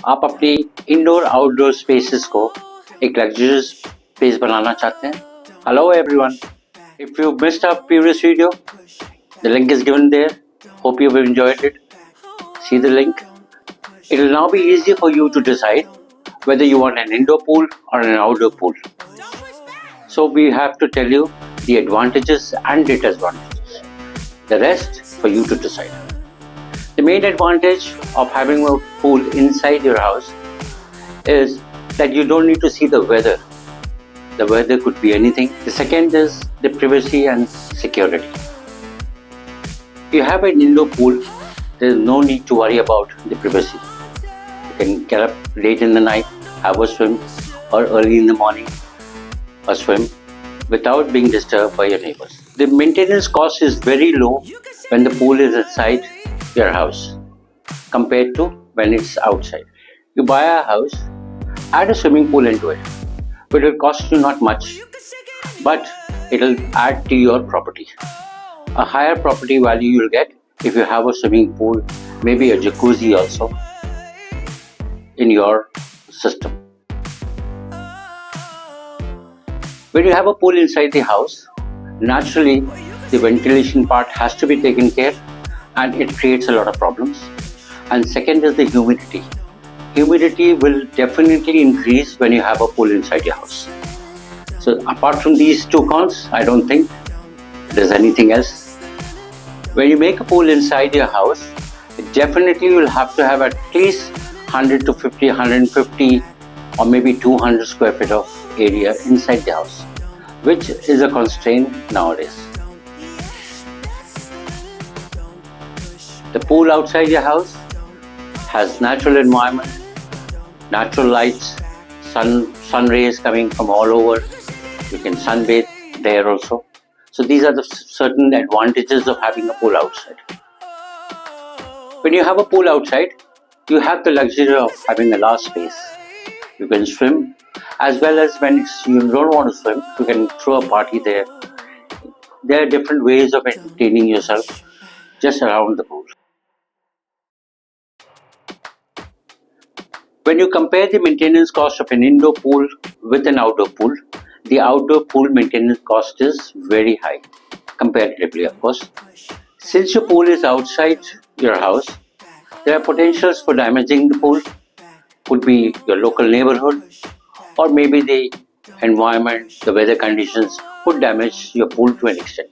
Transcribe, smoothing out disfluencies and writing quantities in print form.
आप अपनी indoor outdoor spaces को एक लग्जरियस स्पेस बनाना चाहते हैं? Hello everyone. If you missed our previous video, the link is given there. Hope you have enjoyed it. See the link. It will now be easier for you to decide whether you want an indoor pool or an outdoor pool. So we have to tell you the advantages and disadvantages. The rest for you to decide. The main advantage of having a pool inside your house is that you don't need to see the weather. The weather could be anything. The second is the privacy and security. If you have an indoor pool, there is no need to worry about the privacy. You can get up late in the night, have a swim, or early in the morning, a swim, without being disturbed by your neighbors. The maintenance cost is very low when the pool is inside your house compared to when it's outside. You buy a house, add a swimming pool into it. It will cost you not much, but it will add to your property. A higher property value you will get if you have a swimming pool, maybe a jacuzzi also in your system. When you have a pool inside the house, naturally the ventilation part has to be taken care and it creates a lot of problems. And second is the humidity. Humidity will definitely increase when you have a pool inside your house. So apart from these two cons, I don't think there's anything else. When you make a pool inside your house, definitely you will have to have at least 100 to 50, 150 or maybe 200 square feet of area inside the house, which is a constraint nowadays. The pool outside your house has natural environment, natural lights, sun rays coming from all over. You can sunbathe there also. So these are the certain advantages of having a pool outside. When you have a pool outside, you have the luxury of having a large space. You can swim, as well as when you don't want to swim, you can throw a party there. There are different ways of entertaining yourself just around the pool. When you compare the maintenance cost of an indoor pool with an outdoor pool, the outdoor pool maintenance cost is very high, comparatively of course. Since your pool is outside your house, there are potentials for damaging the pool. Could be your local neighborhood, or maybe the environment, the weather conditions could damage your pool to an extent.